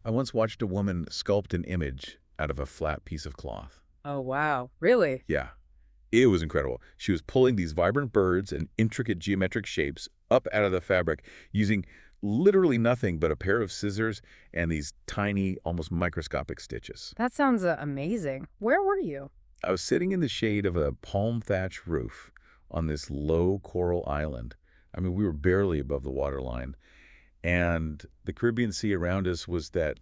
I once watched a woman sculpt an image out of a flat piece of cloth. Oh, wow. Really? Yeah, it was incredible. She was pulling these vibrant birds and intricate geometric shapes up out of the fabric using literally nothing but a pair of scissors and these tiny, almost microscopic stitches. That sounds amazing. Where were you? I was sitting in the shade of a palm thatch roof on this low coral island. I mean, we were barely above the waterline. And the Caribbean Sea around us was that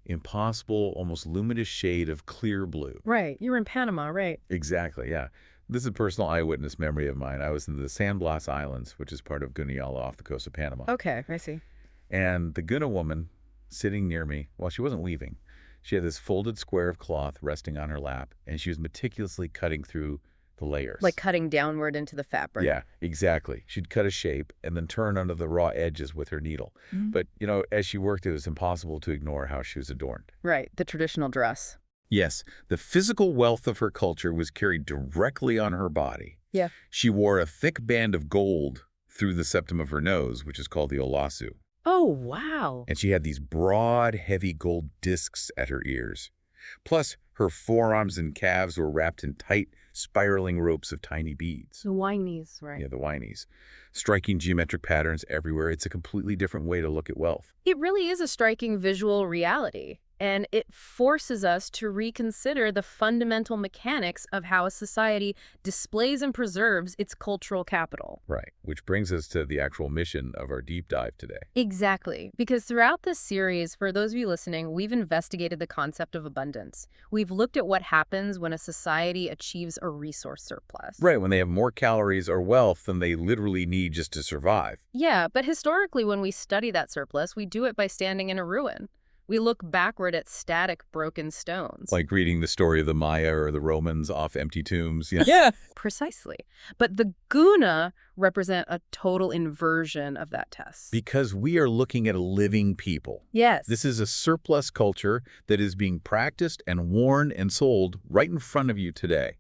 impossible, almost luminous shade of clear blue. Right. You were in Panama, right? Exactly, yeah. This is a personal eyewitness memory of mine. I was in the San Blas Islands, which is part of Guna Yala off the coast of Panama. Okay, I see. And the Guna woman sitting near me, well, she wasn't leaving. She had this folded square of cloth resting on her lap, and she was meticulously cutting through the layers. Like cutting downward into the fabric. Yeah, exactly. She'd cut a shape and then turn under the raw edges with her needle. But, as she worked, it was impossible to ignore how she was adorned. Right, the traditional dress. Yes, the physical wealth of her culture was carried directly on her body. Yeah. She wore a thick band of gold through the septum of her nose, which is called the olasu. Oh, wow. And she had these broad, heavy gold discs at her ears. Plus, her forearms and calves were wrapped in tight, spiraling ropes of tiny beads. The winies, right. Yeah, the winies. Striking geometric patterns everywhere. It's a completely different way to look at wealth. It really is a striking visual reality, and it forces us to reconsider the fundamental mechanics of how a society displays and preserves its cultural capital. Right, which brings us to the actual mission of our deep dive today. Exactly, because throughout this series, for those of you listening, we've investigated the concept of abundance. We've looked at what happens when a society achieves a resource surplus. Right, when they have more calories or wealth than they literally need just to survive. Yeah, but historically when we study that surplus, we do it by standing in a ruin. We look backward at static, broken stones. Like reading the story of the Maya or the Romans off empty tombs. Yeah. Precisely. But the Guna represent a total inversion of that test. Because we are looking at a living people. Yes. This is a surplus culture that is being practiced and worn and sold right in front of you today.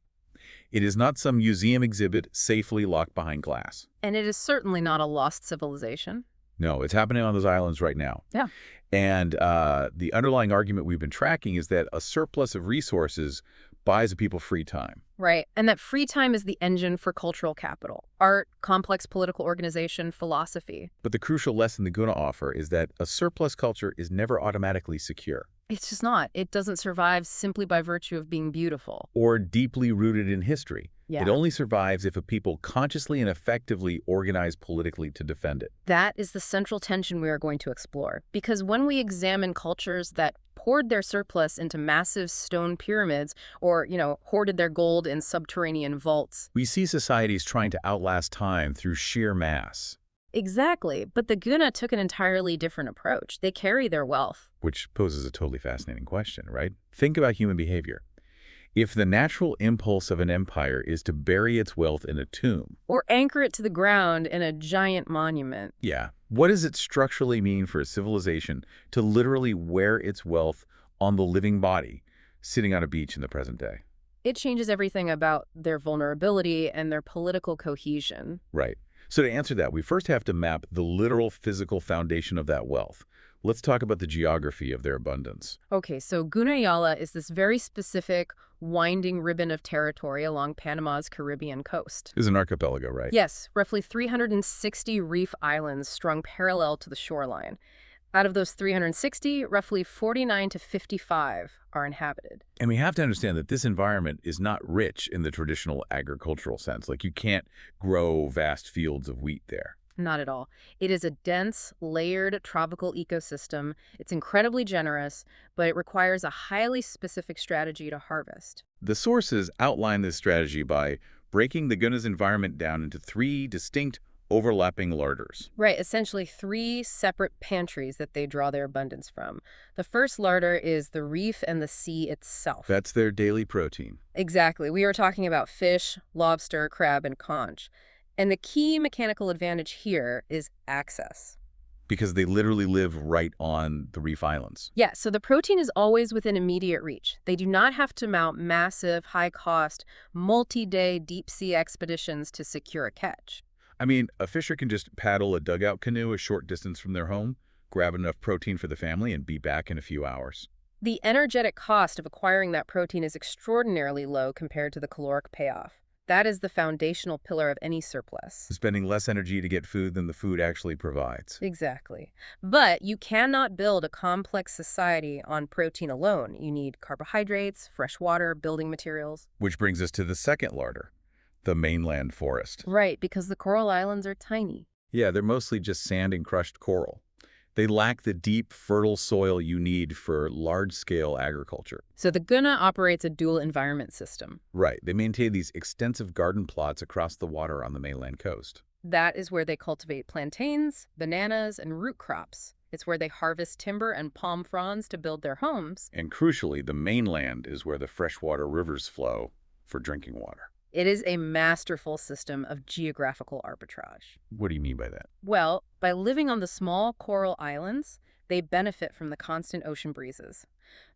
It is not some museum exhibit safely locked behind glass. And it is certainly not a lost civilization. No, it's happening on those islands right now. Yeah. And the underlying argument we've been tracking is that a surplus of resources buys the people free time. Right. And that free time is the engine for cultural capital. Art, complex political organization, philosophy. But the crucial lesson the Guna offer is that a surplus culture is never automatically secure. It's just not. It doesn't survive simply by virtue of being beautiful. Or deeply rooted in history. Yeah. It only survives if a people consciously and effectively organize politically to defend it. That is the central tension we are going to explore. Because when we examine cultures that poured their surplus into massive stone pyramids or, hoarded their gold in subterranean vaults. We see societies trying to outlast time through sheer mass. Exactly. But the Guna took an entirely different approach. They carry their wealth. Which poses a totally fascinating question, right? Think about human behavior. If the natural impulse of an empire is to bury its wealth in a tomb, or anchor it to the ground in a giant monument. Yeah. What does it structurally mean for a civilization to literally wear its wealth on the living body, sitting on a beach in the present day? It changes everything about their vulnerability and their political cohesion. Right. So to answer that, we first have to map the literal physical foundation of that wealth. Let's talk about the geography of their abundance. Okay, so Guna Yala is this very specific winding ribbon of territory along Panama's Caribbean coast. It's an archipelago, right? Yes, roughly 360 reef islands strung parallel to the shoreline. Out of those 360, roughly 49 to 55 are inhabited. And we have to understand that this environment is not rich in the traditional agricultural sense. Like you can't grow vast fields of wheat there. Not at all. It is a dense, layered tropical ecosystem. It's incredibly generous, but it requires a highly specific strategy to harvest. The sources outline this strategy by breaking the Guna's environment down into 3 distinct, overlapping larders. Right, essentially 3 separate pantries that they draw their abundance from. The first larder is the reef and the sea itself. That's their daily protein. Exactly. We are talking about fish, lobster, crab, and conch. And the key mechanical advantage here is access. Because they literally live right on the reef islands. Yeah, so the protein is always within immediate reach. They do not have to mount massive, high-cost, multi-day deep-sea expeditions to secure a catch. I mean, a fisher can just paddle a dugout canoe a short distance from their home, grab enough protein for the family, and be back in a few hours. The energetic cost of acquiring that protein is extraordinarily low compared to the caloric payoff. That is the foundational pillar of any surplus. Spending less energy to get food than the food actually provides. Exactly. But you cannot build a complex society on protein alone. You need carbohydrates, fresh water, building materials. Which brings us to the second larder, the mainland forest. Right, because the coral islands are tiny. Yeah, they're mostly just sand and crushed coral. They lack the deep, fertile soil you need for large-scale agriculture. So the Guna operates a dual environment system. Right, they maintain these extensive garden plots across the water on the mainland coast. That is where they cultivate plantains, bananas, and root crops. It's where they harvest timber and palm fronds to build their homes. And crucially, the mainland is where the freshwater rivers flow for drinking water. It is a masterful system of geographical arbitrage. What do you mean by that? Well, by living on the small coral islands, they benefit from the constant ocean breezes.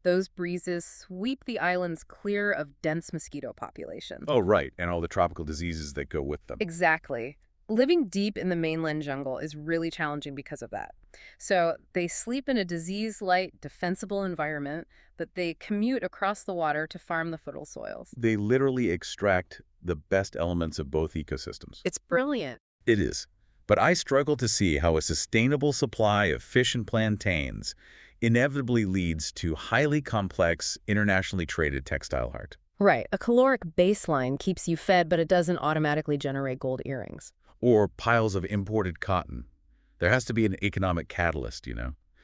Those breezes sweep the islands clear of dense mosquito populations. Oh, right, and all the tropical diseases that go with them. Exactly. Living deep in the mainland jungle is really challenging because of that. So they sleep in a disease-light, defensible environment, but they commute across the water to farm the fertile soils. They literally extract the best elements of both ecosystems. It's brilliant. It is. But I struggle to see how a sustainable supply of fish and plantains inevitably leads to highly complex, internationally traded textile art. Right. A caloric baseline keeps you fed, but it doesn't automatically generate gold earrings. Or piles of imported cotton. There has to be an economic catalyst,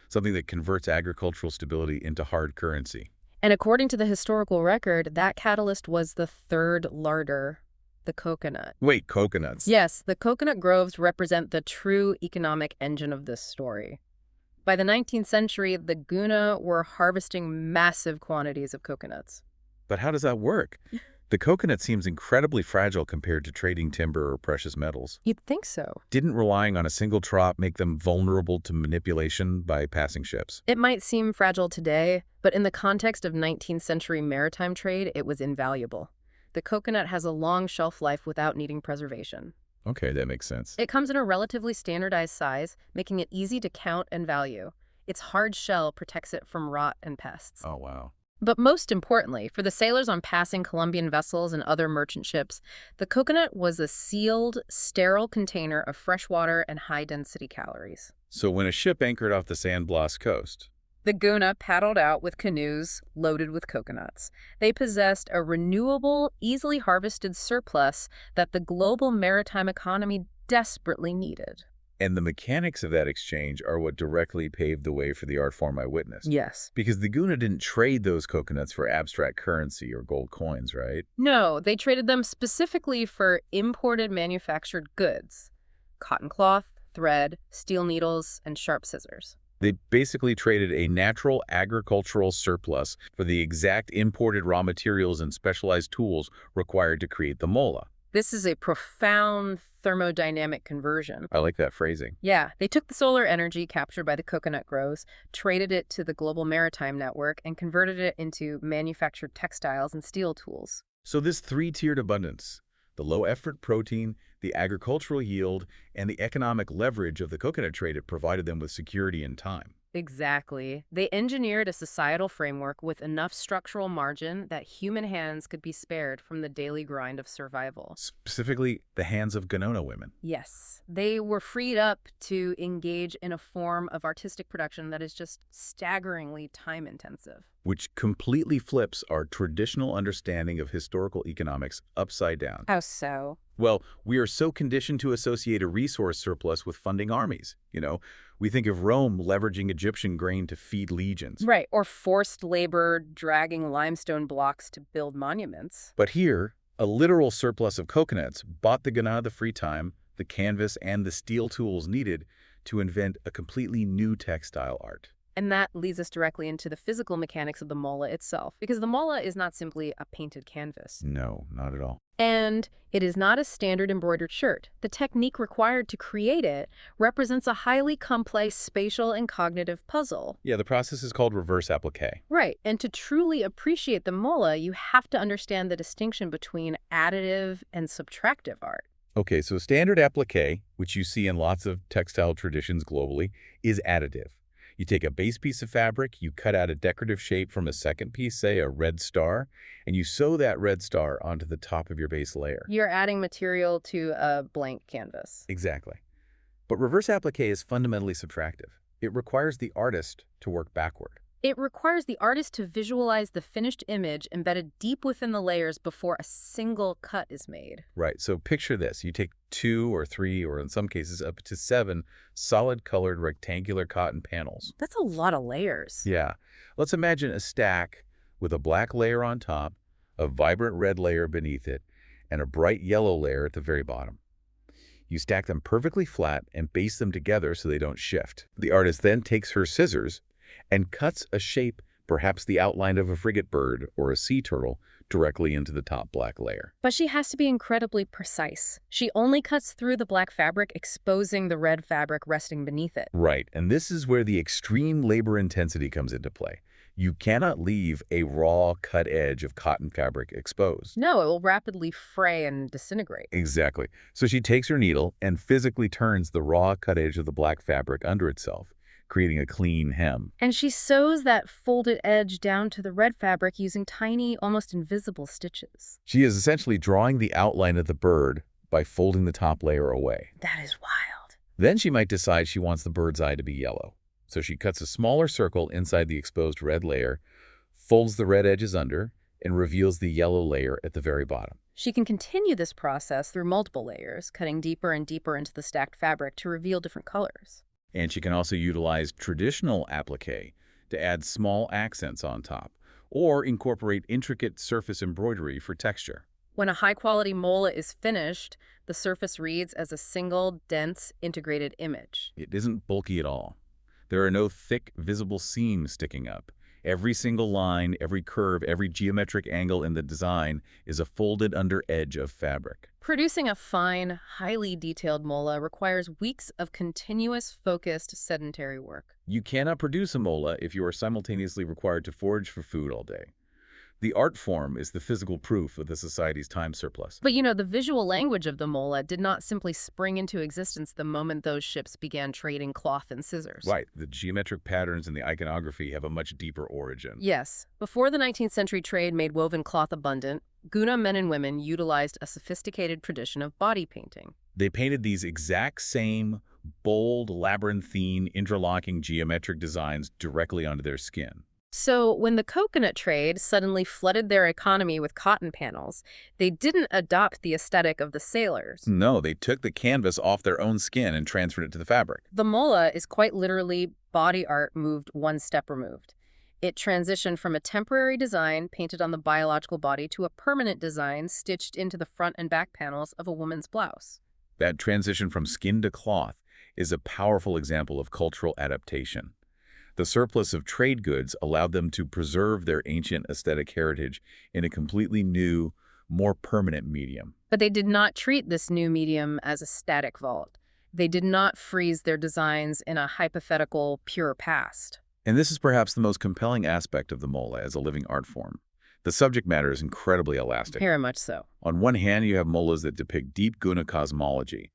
something that converts agricultural stability into hard currency. And according to the historical record, that catalyst was the third larder, the coconut. Wait, coconuts? Yes, the coconut groves represent the true economic engine of this story. By the 19th century, the Guna were harvesting massive quantities of coconuts. But how does that work? The coconut seems incredibly fragile compared to trading timber or precious metals. You'd think so. Didn't relying on a single trop make them vulnerable to manipulation by passing ships? It might seem fragile today, but in the context of 19th century maritime trade, it was invaluable. The coconut has a long shelf life without needing preservation. Okay, that makes sense. It comes in a relatively standardized size, making it easy to count and value. Its hard shell protects it from rot and pests. Oh, wow. But most importantly, for the sailors on passing Colombian vessels and other merchant ships, the coconut was a sealed, sterile container of fresh water and high-density calories. So when a ship anchored off the San Blas coast, The Guna paddled out with canoes loaded with coconuts. They possessed a renewable, easily harvested surplus that the global maritime economy desperately needed. and the mechanics of that exchange are what directly paved the way for the art form I witnessed. Yes. Because the Guna didn't trade those coconuts for abstract currency or gold coins, right? No, they traded them specifically for imported manufactured goods: cotton cloth, thread, steel needles, and sharp scissors. They basically traded a natural agricultural surplus for the exact imported raw materials and specialized tools required to create the mola. This is a profound thermodynamic conversion. I like that phrasing. Yeah, they took the solar energy captured by the coconut groves, traded it to the global maritime network, and converted it into manufactured textiles and steel tools. So this three-tiered abundance, the low-effort protein, the agricultural yield, and the economic leverage of the coconut trade, it provided them with security and time. Exactly. They engineered a societal framework with enough structural margin that human hands could be spared from the daily grind of survival. Specifically, the hands of Guna women. Yes, they were freed up to engage in a form of artistic production that is just staggeringly time-intensive. Which completely flips our traditional understanding of historical economics upside down. How so? Well, we are so conditioned to associate a resource surplus with funding armies. We think of Rome leveraging Egyptian grain to feed legions. Right, or forced labor dragging limestone blocks to build monuments. But here, a literal surplus of coconuts bought the Guna the free time, the canvas, and the steel tools needed to invent a completely new textile art. And that leads us directly into the physical mechanics of the mola itself, because the mola is not simply a painted canvas. No, not at all. And it is not a standard embroidered shirt. The technique required to create it represents a highly complex spatial and cognitive puzzle. Yeah, the process is called reverse applique. Right, and to truly appreciate the mola, you have to understand the distinction between additive and subtractive art. Okay, so standard applique, which you see in lots of textile traditions globally, is additive. You take a base piece of fabric, you cut out a decorative shape from a second piece, say a red star, and you sew that red star onto the top of your base layer. You're adding material to a blank canvas. Exactly. But reverse applique is fundamentally subtractive. It requires the artist to work backward. It requires the artist to visualize the finished image embedded deep within the layers before a single cut is made. Right, so picture this. You take 2 or 3, or in some cases up to 7, solid-colored rectangular cotton panels. That's a lot of layers. Yeah. Let's imagine a stack with a black layer on top, a vibrant red layer beneath it, and a bright yellow layer at the very bottom. You stack them perfectly flat and baste them together so they don't shift. The artist then takes her scissors and cuts a shape, perhaps the outline of a frigate bird or a sea turtle, directly into the top black layer. But she has to be incredibly precise. She only cuts through the black fabric, exposing the red fabric resting beneath it. Right, and this is where the extreme labor intensity comes into play. You cannot leave a raw cut edge of cotton fabric exposed. No, it will rapidly fray and disintegrate. Exactly. So she takes her needle and physically turns the raw cut edge of the black fabric under itself, creating a clean hem. And she sews that folded edge down to the red fabric using tiny, almost invisible stitches. She is essentially drawing the outline of the bird by folding the top layer away. That is wild. Then she might decide she wants the bird's eye to be yellow. So she cuts a smaller circle inside the exposed red layer, folds the red edges under, and reveals the yellow layer at the very bottom. She can continue this process through multiple layers, cutting deeper and deeper into the stacked fabric to reveal different colors. And she can also utilize traditional applique to add small accents on top, or incorporate intricate surface embroidery for texture. When a high-quality mola is finished, the surface reads as a single, dense, integrated image. It isn't bulky at all. There are no thick, visible seams sticking up. Every single line, every curve, every geometric angle in the design is a folded under edge of fabric. Producing a fine, highly detailed mola requires weeks of continuous, focused, sedentary work. You cannot produce a mola if you are simultaneously required to forage for food all day. The art form is the physical proof of the society's time surplus. But the visual language of the mola did not simply spring into existence the moment those ships began trading cloth and scissors. Right, the geometric patterns and the iconography have a much deeper origin. Yes. Before the 19th century trade made woven cloth abundant, Guna men and women utilized a sophisticated tradition of body painting. They painted these exact same bold, labyrinthine, interlocking geometric designs directly onto their skin. So when the coconut trade suddenly flooded their economy with cotton panels, they didn't adopt the aesthetic of the sailors. No, they took the canvas off their own skin and transferred it to the fabric. The mola is quite literally body art moved one step removed. It transitioned from a temporary design painted on the biological body to a permanent design stitched into the front and back panels of a woman's blouse. That transition from skin to cloth is a powerful example of cultural adaptation. The surplus of trade goods allowed them to preserve their ancient aesthetic heritage in a completely new, more permanent medium. But they did not treat this new medium as a static vault. They did not freeze their designs in a hypothetical, pure past. And this is perhaps the most compelling aspect of the mola as a living art form. The subject matter is incredibly elastic. Very much so. On one hand, you have molas that depict deep Guna cosmology,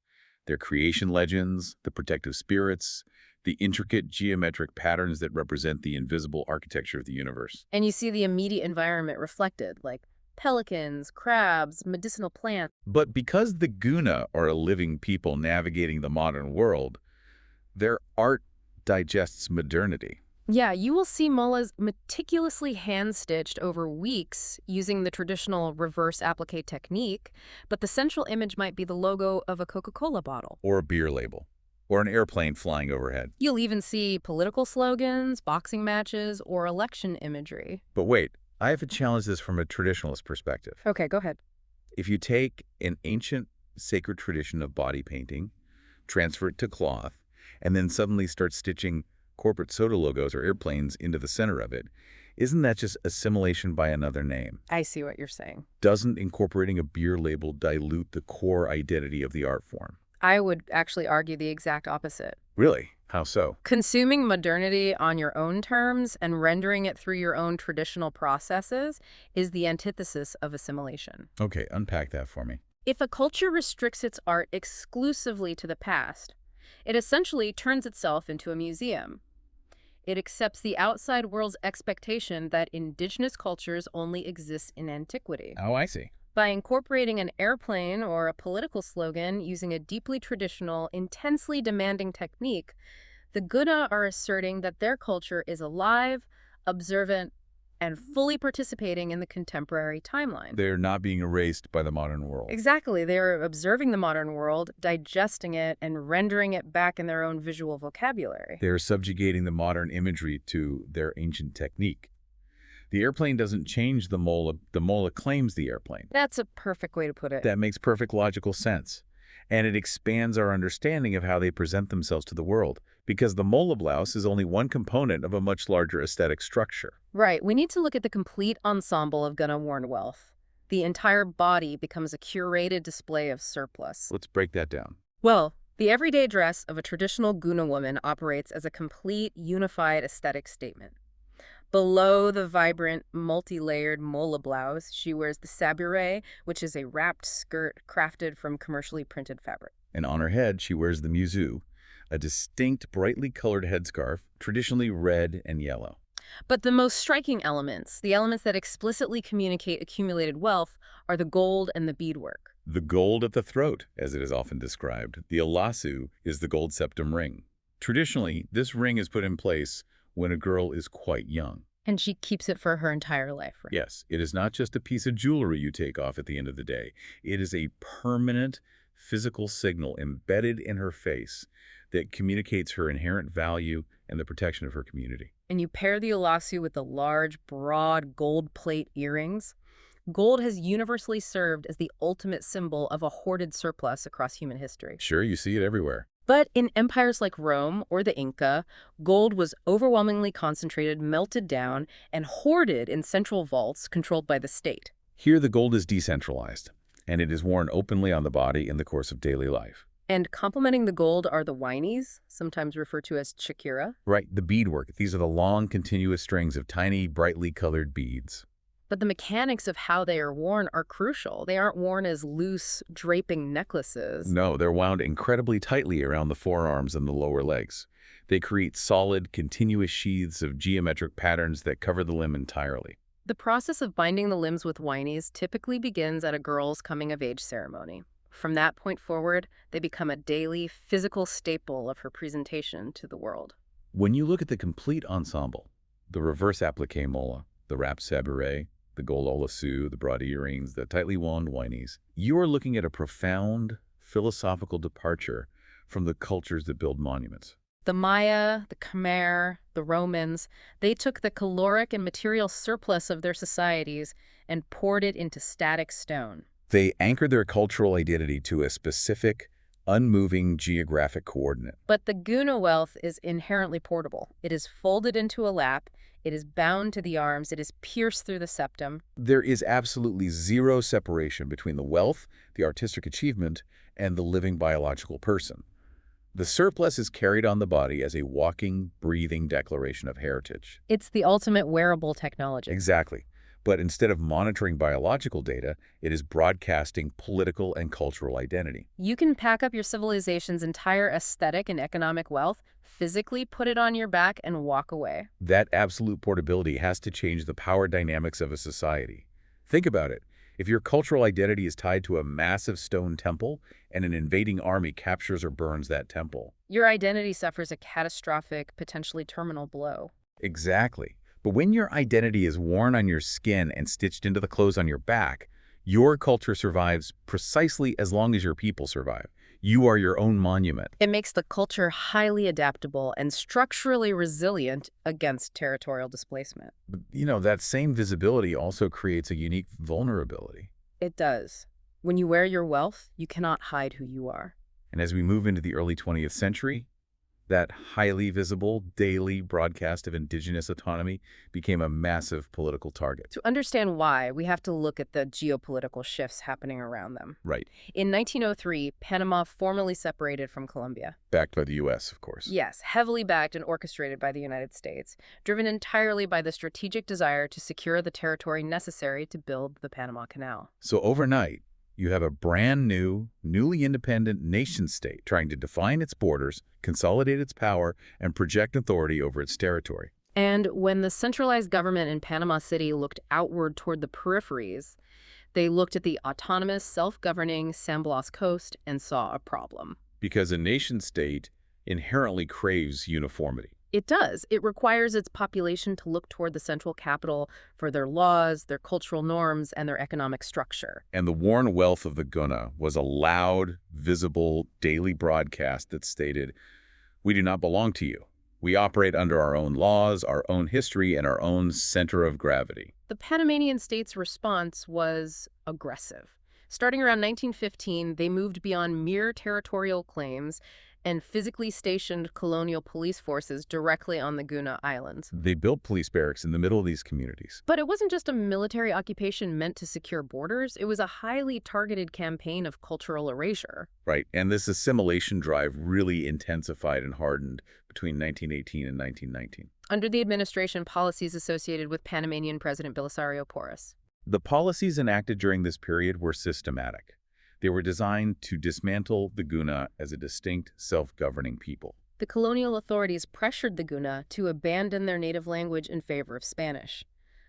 their creation legends, the protective spirits, the intricate geometric patterns that represent the invisible architecture of the universe. And you see the immediate environment reflected, like pelicans, crabs, medicinal plants. But because the Guna are a living people navigating the modern world, their art digests modernity. Yeah, you will see molas meticulously hand-stitched over weeks using the traditional reverse applique technique, but the central image might be the logo of a Coca-Cola bottle. Or a beer label. Or an airplane flying overhead. You'll even see political slogans, boxing matches, or election imagery. But wait, I have to challenge this from a traditionalist perspective. Okay, go ahead. If you take an ancient sacred tradition of body painting, transfer it to cloth, and then suddenly start stitching corporate soda logos or airplanes into the center of it, isn't that just assimilation by another name? I see what you're saying. Doesn't incorporating a beer label dilute the core identity of the art form? I would actually argue the exact opposite. Really? How so? Consuming modernity on your own terms and rendering it through your own traditional processes is the antithesis of assimilation. Okay, unpack that for me. If a culture restricts its art exclusively to the past, it essentially turns itself into a museum. It accepts the outside world's expectation that indigenous cultures only exist in antiquity. Oh, I see. By incorporating an airplane or a political slogan using a deeply traditional, intensely demanding technique, the Guna are asserting that their culture is alive, observant, and fully participating in the contemporary timeline. They're not being erased by the modern world. Exactly. They're observing the modern world, digesting it, and rendering it back in their own visual vocabulary. They're subjugating the modern imagery to their ancient technique. The airplane doesn't change the mola claims the airplane. That's a perfect way to put it. That makes perfect logical sense. And it expands our understanding of how they present themselves to the world, because the mola blouse is only one component of a much larger aesthetic structure. Right. We need to look at the complete ensemble of Guna-worn wealth. The entire body becomes a curated display of surplus. Let's break that down. Well, the everyday dress of a traditional Guna woman operates as a complete, unified aesthetic statement. Below the vibrant, multi-layered mola blouse, she wears the sabure, which is a wrapped skirt crafted from commercially printed fabric. And on her head, she wears the muzu, a distinct, brightly colored headscarf, traditionally red and yellow. But the most striking elements, the elements that explicitly communicate accumulated wealth, are the gold and the beadwork. The gold at the throat, as it is often described, the alasu, is the gold septum ring. Traditionally, this ring is put in place when a girl is quite young. And she keeps it for her entire life, right? Yes, it is not just a piece of jewelry you take off at the end of the day. It is a permanent physical signal embedded in her face that communicates her inherent value and the protection of her community. And you pair the alasu with the large, broad gold plate earrings. Gold has universally served as the ultimate symbol of a hoarded surplus across human history. Sure, you see it everywhere. But in empires like Rome or the Inca, gold was overwhelmingly concentrated, melted down, and hoarded in central vaults controlled by the state. Here, the gold is decentralized, and it is worn openly on the body in the course of daily life. And complementing the gold are the winies, sometimes referred to as chakira. Right, the beadwork. These are the long, continuous strings of tiny, brightly colored beads. But the mechanics of how they are worn are crucial. They aren't worn as loose, draping necklaces. No, they're wound incredibly tightly around the forearms and the lower legs. They create solid, continuous sheaths of geometric patterns that cover the limb entirely. The process of binding the limbs with winies typically begins at a girl's coming-of-age ceremony. From that point forward, they become a daily, physical staple of her presentation to the world. When you look at the complete ensemble, the reverse applique mola, the wrapped sabure, the gold olasu, the broad earrings, the tightly wound winies, you are looking at a profound philosophical departure from the cultures that build monuments. The Maya, the Khmer, the Romans, they took the caloric and material surplus of their societies and poured it into static stone. They anchored their cultural identity to a specific, unmoving geographic coordinate. But the Guna wealth is inherently portable. It is folded into a lap, it is bound to the arms, it is pierced through the septum. There is absolutely zero separation between the wealth, the artistic achievement, and the living biological person. The surplus is carried on the body as a walking, breathing declaration of heritage. It's the ultimate wearable technology. Exactly. But instead of monitoring biological data, it is broadcasting political and cultural identity. You can pack up your civilization's entire aesthetic and economic wealth, physically put it on your back, and walk away. That absolute portability has to change the power dynamics of a society. Think about it. If your cultural identity is tied to a massive stone temple and an invading army captures or burns that temple. Your identity suffers a catastrophic, potentially terminal blow. Exactly. But when your identity is worn on your skin and stitched into the clothes on your back, your culture survives precisely as long as your people survive. You are your own monument. It makes the culture highly adaptable and structurally resilient against territorial displacement. But, that same visibility also creates a unique vulnerability. It does. When you wear your wealth, you cannot hide who you are. And as we move into the early 20th century, that highly visible daily broadcast of indigenous autonomy became a massive political target. To understand why, we have to look at the geopolitical shifts happening around them. Right. In 1903, Panama formally separated from Colombia. Backed by the U.S., of course. Yes, heavily backed and orchestrated by the United States, driven entirely by the strategic desire to secure the territory necessary to build the Panama Canal. So overnight, You have a brand new, newly independent nation-state trying to define its borders, consolidate its power, and project authority over its territory. And when the centralized government in Panama City looked outward toward the peripheries, they looked at the autonomous, self-governing San Blas coast and saw a problem. Because a nation-state inherently craves uniformity. It does. It requires its population to look toward the central capital for their laws, their cultural norms, and their economic structure. And the worn wealth of the Guna was a loud, visible, daily broadcast that stated, "We do not belong to you. We operate under our own laws, our own history, and our own center of gravity." The Panamanian state's response was aggressive. Starting around 1915, they moved beyond mere territorial claims and physically stationed colonial police forces directly on the Guna Islands. They built police barracks in the middle of these communities. But it wasn't just a military occupation meant to secure borders. It was a highly targeted campaign of cultural erasure. Right, and this assimilation drive really intensified and hardened between 1918 and 1919. Under the administration, policies associated with Panamanian President Belisario Porras. The policies enacted during this period were systematic. They were designed to dismantle the Guna as a distinct, self-governing people. The colonial authorities pressured the Guna to abandon their native language in favor of Spanish.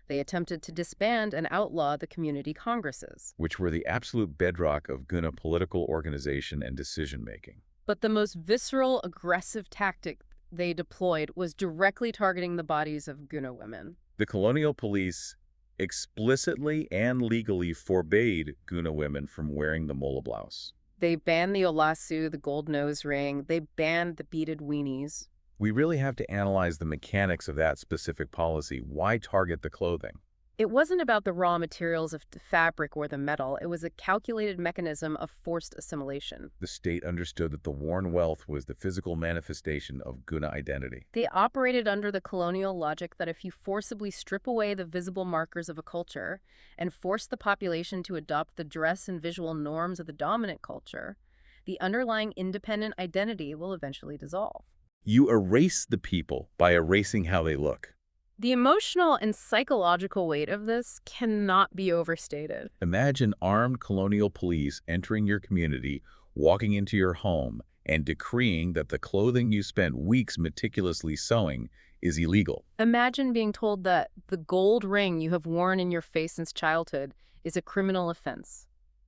They attempted to disband and outlaw the community congresses, which were the absolute bedrock of Guna political organization and decision-making. But the most visceral, aggressive tactic they deployed was directly targeting the bodies of Guna women. The colonial police explicitly and legally forbade Guna women from wearing the mola blouse. They banned the olasu, the gold nose ring. They banned the beaded weenies. We really have to analyze the mechanics of that specific policy. Why target the clothing? It wasn't about the raw materials of the fabric or the metal. It was a calculated mechanism of forced assimilation. The state understood that the worn wealth was the physical manifestation of Guna identity. They operated under the colonial logic that if you forcibly strip away the visible markers of a culture and force the population to adopt the dress and visual norms of the dominant culture, the underlying independent identity will eventually dissolve. You erase the people by erasing how they look. The emotional and psychological weight of this cannot be overstated. Imagine armed colonial police entering your community, walking into your home, and decreeing that the clothing you spent weeks meticulously sewing is illegal. Imagine being told that the gold ring you have worn in your face since childhood is a criminal offense.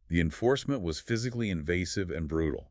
The enforcement was physically invasive and brutal.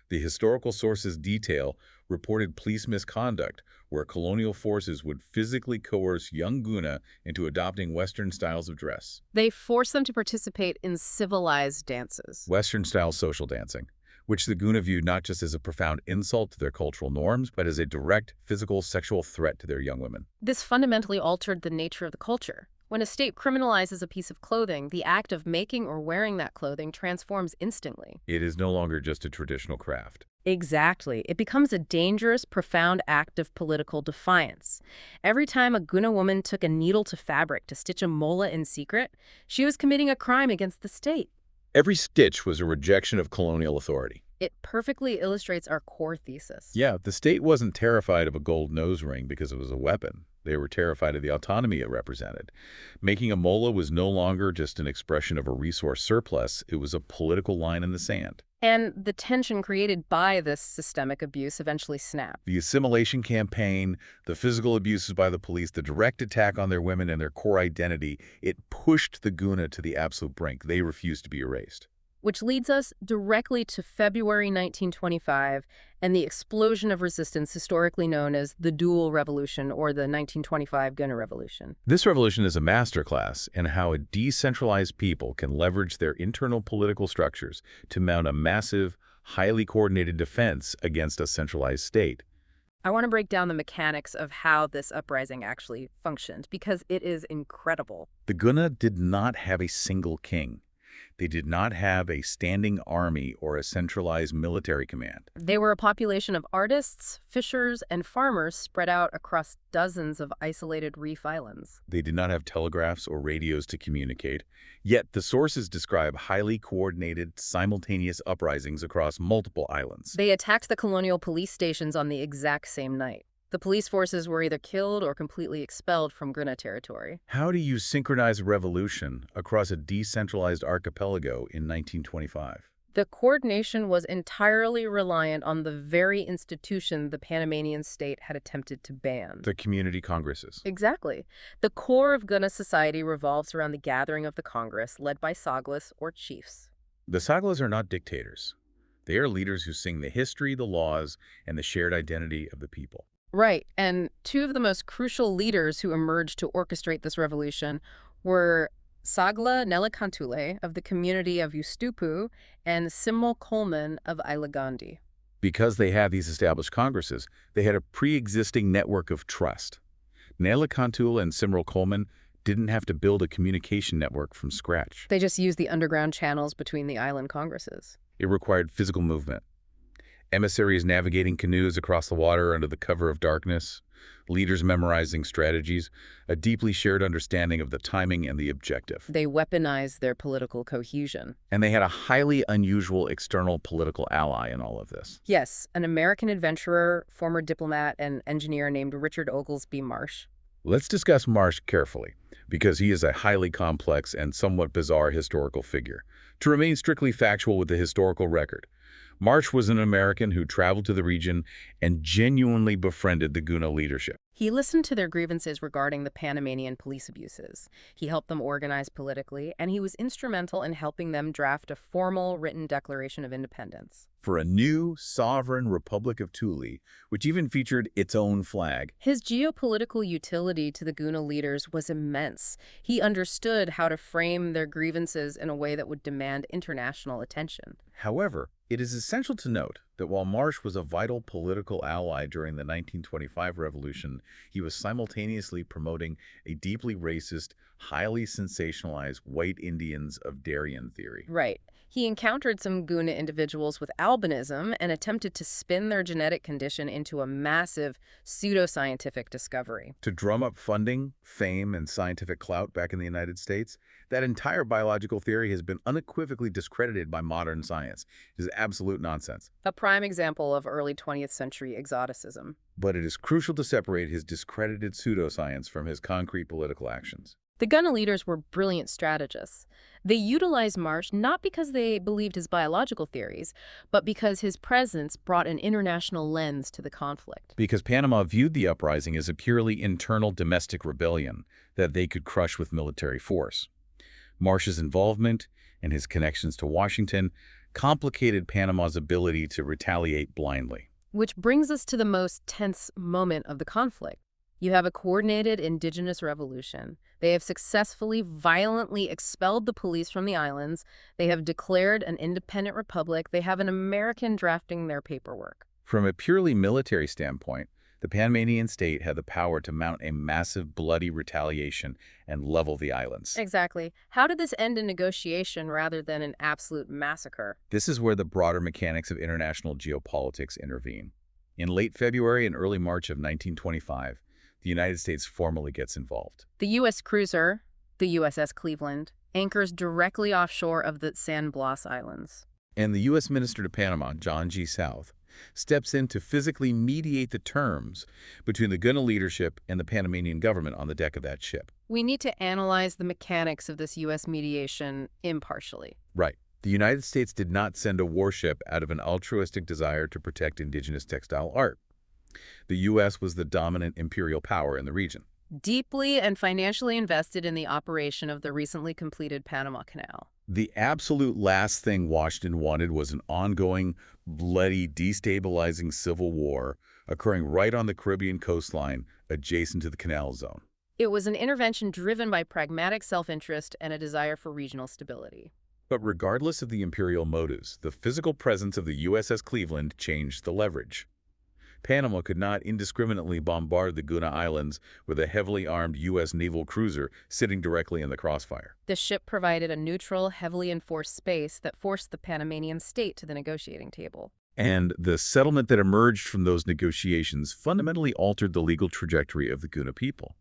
The historical sources detail reported police misconduct, where colonial forces would physically coerce young Guna into adopting Western styles of dress. They forced them to participate in civilized dances. Western-style social dancing, which the Guna viewed not just as a profound insult to their cultural norms, but as a direct physical sexual threat to their young women. This fundamentally altered the nature of the culture. When a state criminalizes a piece of clothing, the act of making or wearing that clothing transforms instantly. It is no longer just a traditional craft. Exactly. It becomes a dangerous, profound act of political defiance. Every time a Guna woman took a needle to fabric to stitch a mola in secret, she was committing a crime against the state. Every stitch was a rejection of colonial authority. It perfectly illustrates our core thesis. Yeah, the state wasn't terrified of a gold nose ring because it was a weapon. They were terrified of the autonomy it represented. Making a mola was no longer just an expression of a resource surplus. It was a political line in the sand. And the tension created by this systemic abuse eventually snapped. The assimilation campaign, the physical abuses by the police, the direct attack on their women and their core identity, it pushed the Guna to the absolute brink. They refused to be erased. Which leads us directly to February 1925 and the explosion of resistance historically known as the Dual Revolution or the 1925 Guna Revolution. This revolution is a masterclass in how a decentralized people can leverage their internal political structures to mount a massive, highly coordinated defense against a centralized state. I want to break down the mechanics of how this uprising actually functioned because it is incredible. The Guna did not have a single king. They did not have a standing army or a centralized military command. They were a population of artists, fishers, and farmers spread out across dozens of isolated reef islands. They did not have telegraphs or radios to communicate. Yet the sources describe highly coordinated, simultaneous uprisings across multiple islands. They attacked the colonial police stations on the exact same night. The police forces were either killed or completely expelled from Guna territory. How do you synchronize a revolution across a decentralized archipelago in 1925? The coordination was entirely reliant on the very institution the Panamanian state had attempted to ban. The community congresses. Exactly. The core of Guna society revolves around the gathering of the Congress, led by saglas, or chiefs. The Saglas are not dictators. They are leaders who sing the history, the laws, and the shared identity of the people. Right, and two of the most crucial leaders who emerged to orchestrate this revolution were Sagla Nelikantule of the community of Ustupu and Simul Coleman of Ilagandi. Because they had these established congresses, they had a pre-existing network of trust. Nela Cantul and Simral Coleman didn't have to build a communication network from scratch. They just used the underground channels between the island congresses. It required physical movement. Emissaries navigating canoes across the water under the cover of darkness, leaders memorizing strategies, a deeply shared understanding of the timing and the objective. They weaponized their political cohesion. And they had a highly unusual external political ally in all of this. Yes, an American adventurer, former diplomat, and engineer named Richard Oglesby Marsh. Let's discuss Marsh carefully, because he is a highly complex and somewhat bizarre historical figure. To remain strictly factual with the historical record, Marsh was an American who traveled to the region and genuinely befriended the Guna leadership. He listened to their grievances regarding the Panamanian police abuses. He helped them organize politically, and he was instrumental in helping them draft a formal written declaration of independence. For a new sovereign Republic of Thule, which even featured its own flag. His geopolitical utility to the Guna leaders was immense. He understood how to frame their grievances in a way that would demand international attention. However, it is essential to note that while Marsh was a vital political ally during the 1925 revolution, he was simultaneously promoting a deeply racist, highly sensationalized white Indians of Darien theory. Right. He encountered some Guna individuals with albinism and attempted to spin their genetic condition into a massive pseudoscientific discovery. To drum up funding, fame, and scientific clout back in the United States, that entire biological theory has been unequivocally discredited by modern science. It is absolute nonsense. A prime example of early 20th century exoticism. But it is crucial to separate his discredited pseudoscience from his concrete political actions. The Guna leaders were brilliant strategists. They utilized Marsh not because they believed his biological theories, but because his presence brought an international lens to the conflict. Because Panama viewed the uprising as a purely internal domestic rebellion that they could crush with military force. Marsh's involvement and his connections to Washington complicated Panama's ability to retaliate blindly. Which brings us to the most tense moment of the conflict. You have a coordinated indigenous revolution. They have successfully, violently expelled the police from the islands. They have declared an independent republic. They have an American drafting their paperwork. From a purely military standpoint, the Panamanian state had the power to mount a massive bloody retaliation and level the islands. Exactly. How did this end in negotiation rather than an absolute massacre? This is where the broader mechanics of international geopolitics intervene. In late February and early March of 1925, the United States formally gets involved. The U.S. cruiser, the USS Cleveland, anchors directly offshore of the San Blas Islands. And the U.S. Minister to Panama, John G. South, steps in to physically mediate the terms between the Guna leadership and the Panamanian government on the deck of that ship. We need to analyze the mechanics of this U.S. mediation impartially. Right. The United States did not send a warship out of an altruistic desire to protect indigenous textile art. The U.S. was the dominant imperial power in the region. Deeply and financially invested in the operation of the recently completed Panama Canal. The absolute last thing Washington wanted was an ongoing, bloody, destabilizing civil war occurring right on the Caribbean coastline adjacent to the canal zone. It was an intervention driven by pragmatic self-interest and a desire for regional stability. But regardless of the imperial motives, the physical presence of the USS Cleveland changed the leverage. Panama could not indiscriminately bombard the Guna Islands with a heavily armed U.S. naval cruiser sitting directly in the crossfire. The ship provided a neutral, heavily enforced space that forced the Panamanian state to the negotiating table. And the settlement that emerged from those negotiations fundamentally altered the legal trajectory of the Guna people.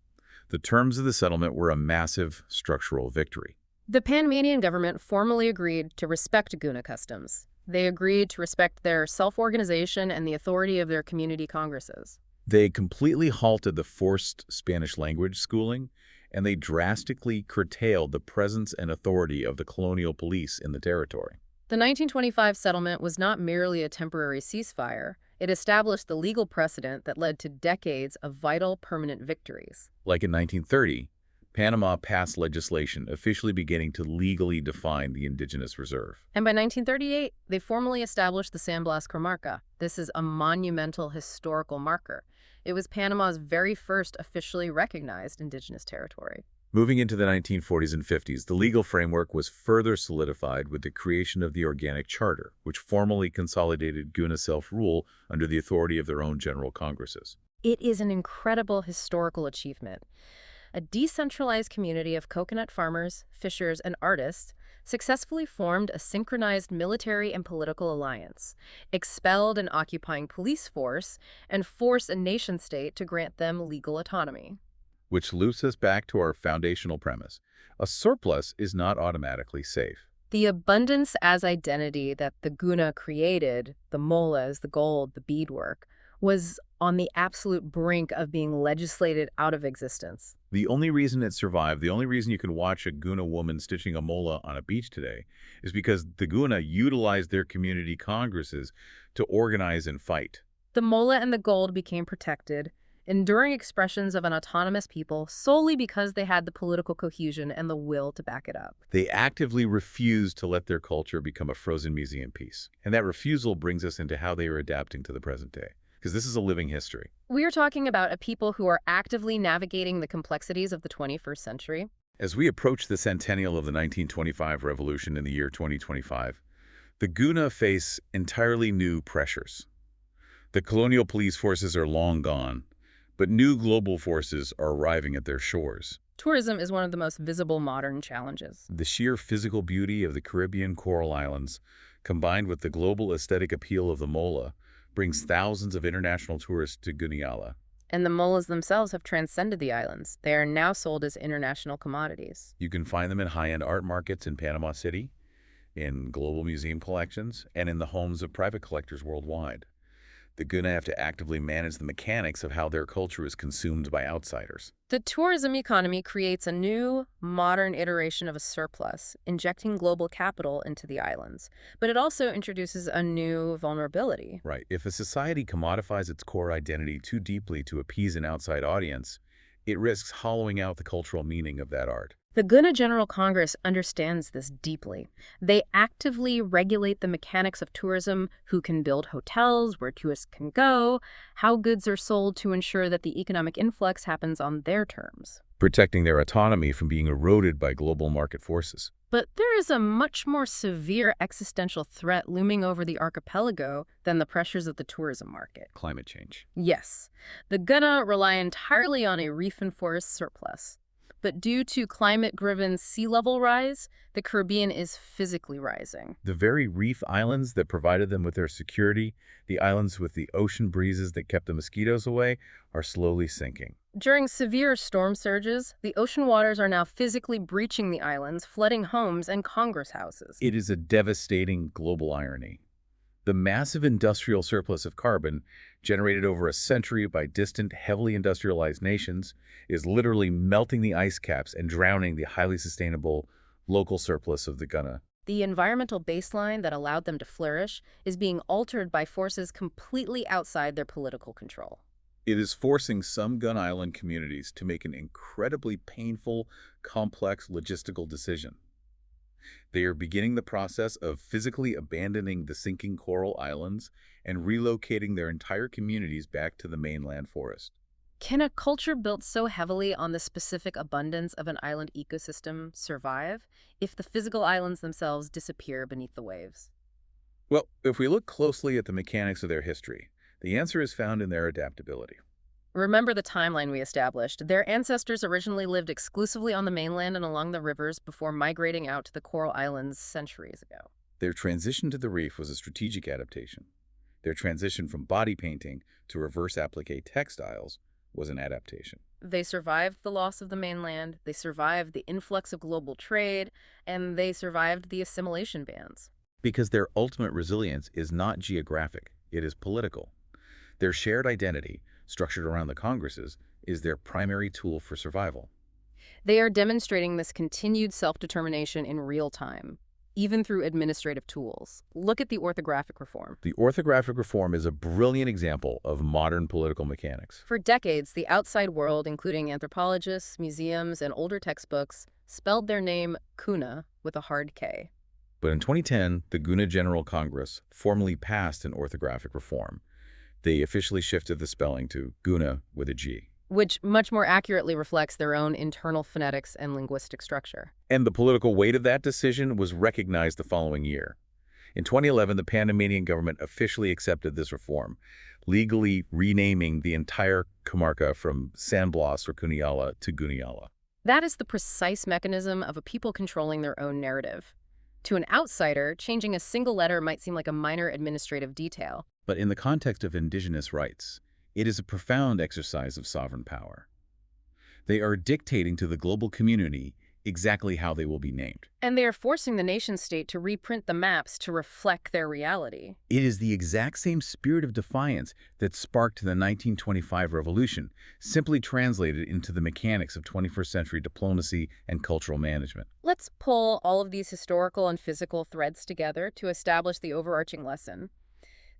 The terms of the settlement were a massive structural victory. The Panamanian government formally agreed to respect Guna customs. They agreed to respect their self-organization and the authority of their community congresses. They completely halted the forced Spanish language schooling, and they drastically curtailed the presence and authority of the colonial police in the territory. The 1925 settlement was not merely a temporary ceasefire. It established the legal precedent that led to decades of vital, permanent victories. Like in 1930, Panama passed legislation officially beginning to legally define the indigenous reserve. And by 1938, they formally established the San Blas comarca. This is a monumental historical marker. It was Panama's very first officially recognized indigenous territory. Moving into the 1940s and 50s, the legal framework was further solidified with the creation of the Organic Charter, which formally consolidated Guna self-rule under the authority of their own general congresses. It is an incredible historical achievement. A decentralized community of coconut farmers, fishers, and artists successfully formed a synchronized military and political alliance, expelled an occupying police force, and forced a nation-state to grant them legal autonomy. Which loops us back to our foundational premise. A surplus is not automatically safe. The abundance as identity that the Guna created, the molas, the gold, the beadwork, was on the absolute brink of being legislated out of existence. The only reason it survived, the only reason you can watch a Guna woman stitching a mola on a beach today is because the Guna utilized their community congresses to organize and fight. The mola and the gold became protected, enduring expressions of an autonomous people solely because they had the political cohesion and the will to back it up. They actively refused to let their culture become a frozen museum piece. And that refusal brings us into how they are adapting to the present day, because this is a living history. We are talking about a people who are actively navigating the complexities of the 21st century. As we approach the centennial of the 1925 revolution in the year 2025, the Guna face entirely new pressures. The colonial police forces are long gone, but new global forces are arriving at their shores. Tourism is one of the most visible modern challenges. The sheer physical beauty of the Caribbean coral islands, combined with the global aesthetic appeal of the mola, brings thousands of international tourists to Guna Yala. And the molas themselves have transcended the islands. They are now sold as international commodities. You can find them in high-end art markets in Panama City, in global museum collections, and in the homes of private collectors worldwide. The Guna have to actively manage the mechanics of how their culture is consumed by outsiders. The tourism economy creates a new, modern iteration of a surplus, injecting global capital into the islands. But it also introduces a new vulnerability. Right. If a society commodifies its core identity too deeply to appease an outside audience, it risks hollowing out the cultural meaning of that art. The Guna General Congress understands this deeply. They actively regulate the mechanics of tourism, who can build hotels, where tourists can go, how goods are sold to ensure that the economic influx happens on their terms. Protecting their autonomy from being eroded by global market forces. But there is a much more severe existential threat looming over the archipelago than the pressures of the tourism market. Climate change. Yes, the Guna rely entirely on a reef-and-forest surplus. But due to climate-driven sea level rise, the Caribbean is physically rising. The very reef islands that provided them with their security, the islands with the ocean breezes that kept the mosquitoes away, are slowly sinking. During severe storm surges, the ocean waters are now physically breaching the islands, flooding homes and Congress houses. It is a devastating global irony. The massive industrial surplus of carbon, generated over a century by distant, heavily industrialized nations, is literally melting the ice caps and drowning the highly sustainable local surplus of the Guna. The environmental baseline that allowed them to flourish is being altered by forces completely outside their political control. It is forcing some Gun Island communities to make an incredibly painful, complex logistical decision. They are beginning the process of physically abandoning the sinking coral islands and relocating their entire communities back to the mainland forest. Can a culture built so heavily on the specific abundance of an island ecosystem survive if the physical islands themselves disappear beneath the waves? Well, if we look closely at the mechanics of their history, the answer is found in their adaptability. Remember the timeline we established. Their ancestors originally lived exclusively on the mainland and along the rivers before migrating out to the coral islands centuries ago. Their transition to the reef was a strategic adaptation. Their transition from body painting to reverse applique textiles was an adaptation. They survived the loss of the mainland, they survived the influx of global trade, and they survived the assimilation bans. Because their ultimate resilience is not geographic, it is political. Their shared identity, structured around the congresses, is their primary tool for survival. They are demonstrating this continued self-determination in real time, even through administrative tools. Look at the orthographic reform. The orthographic reform is a brilliant example of modern political mechanics. For decades, the outside world, including anthropologists, museums, and older textbooks, spelled their name Kuna with a hard K. But in 2010, the Guna General Congress formally passed an orthographic reform. They officially shifted the spelling to Guna with a G. Which much more accurately reflects their own internal phonetics and linguistic structure. And the political weight of that decision was recognized the following year. In 2011, the Panamanian government officially accepted this reform, legally renaming the entire comarca from San Blas or Guna Yala to Guna Yala. That is the precise mechanism of a people controlling their own narrative. To an outsider, changing a single letter might seem like a minor administrative detail. But in the context of indigenous rights, it is a profound exercise of sovereign power. They are dictating to the global community exactly how they will be named. And they are forcing the nation-state to reprint the maps to reflect their reality. It is the exact same spirit of defiance that sparked the 1925 revolution, simply translated into the mechanics of 21st century diplomacy and cultural management. Let's pull all of these historical and physical threads together to establish the overarching lesson.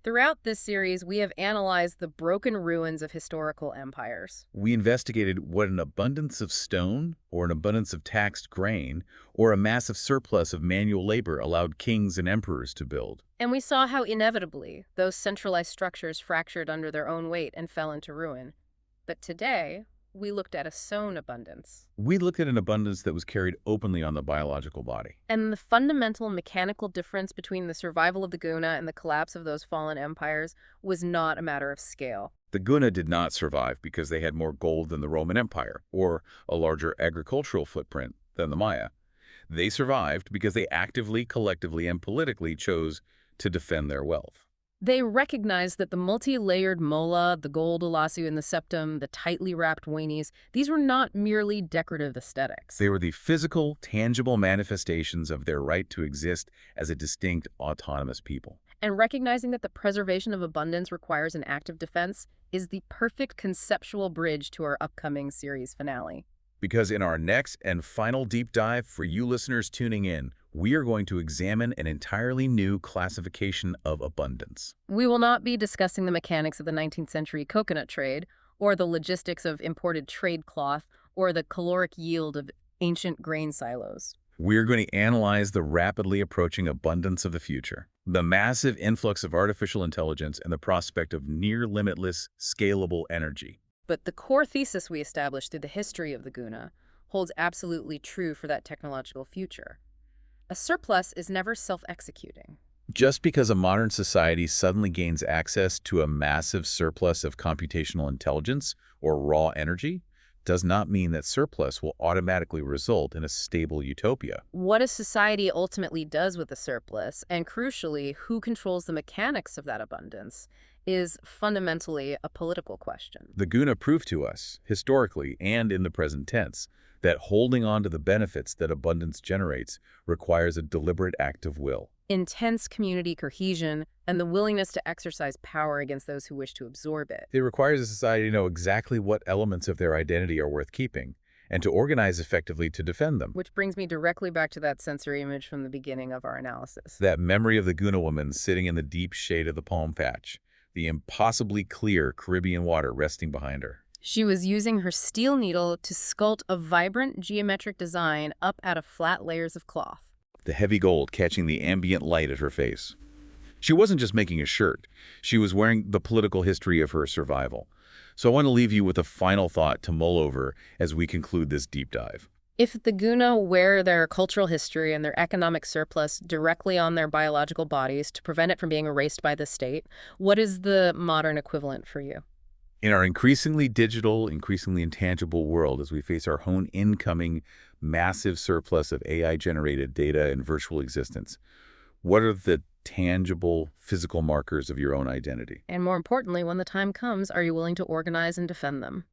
Throughout this series, we have analyzed the broken ruins of historical empires. We investigated what an abundance of stone, or an abundance of taxed grain, or a massive surplus of manual labor allowed kings and emperors to build. And we saw how inevitably those centralized structures fractured under their own weight and fell into ruin. But today, we looked at a sown abundance. We looked at an abundance that was carried openly on the biological body. And the fundamental mechanical difference between the survival of the Guna and the collapse of those fallen empires was not a matter of scale. The Guna did not survive because they had more gold than the Roman Empire, or a larger agricultural footprint than the Maya. They survived because they actively, collectively, and politically chose to defend their wealth. They recognized that the multi-layered mola, the gold lasso in the septum, the tightly wrapped wanies, these were not merely decorative aesthetics. They were the physical, tangible manifestations of their right to exist as a distinct, autonomous people. And recognizing that the preservation of abundance requires an active defense is the perfect conceptual bridge to our upcoming series finale. Because in our next and final deep dive for you listeners tuning in, we are going to examine an entirely new classification of abundance. We will not be discussing the mechanics of the 19th century coconut trade, or the logistics of imported trade cloth, or the caloric yield of ancient grain silos. We're going to analyze the rapidly approaching abundance of the future, the massive influx of artificial intelligence, and the prospect of near-limitless, scalable energy. But the core thesis we established through the history of the Guna holds absolutely true for that technological future. A surplus is never self-executing. Just because a modern society suddenly gains access to a massive surplus of computational intelligence or raw energy does not mean that surplus will automatically result in a stable utopia. What a society ultimately does with the surplus, and crucially, who controls the mechanics of that abundance, is fundamentally a political question. The Guna proved to us, historically and in the present tense, that holding on to the benefits that abundance generates requires a deliberate act of will. Intense community cohesion, and the willingness to exercise power against those who wish to absorb it. It requires a society to know exactly what elements of their identity are worth keeping, and to organize effectively to defend them. Which brings me directly back to that sensory image from the beginning of our analysis. That memory of the Guna woman sitting in the deep shade of the palm patch, the impossibly clear Caribbean water resting behind her. She was using her steel needle to sculpt a vibrant geometric design up out of flat layers of cloth. The heavy gold catching the ambient light at her face. She wasn't just making a shirt. She was wearing the political history of her survival. So I want to leave you with a final thought to mull over as we conclude this deep dive. If the Guna wear their cultural history and their economic surplus directly on their biological bodies to prevent it from being erased by the state, what is the modern equivalent for you? In our increasingly digital, increasingly intangible world, as we face our own incoming massive surplus of AI-generated data and virtual existence, what are the tangible, physical markers of your own identity? And more importantly, when the time comes, are you willing to organize and defend them?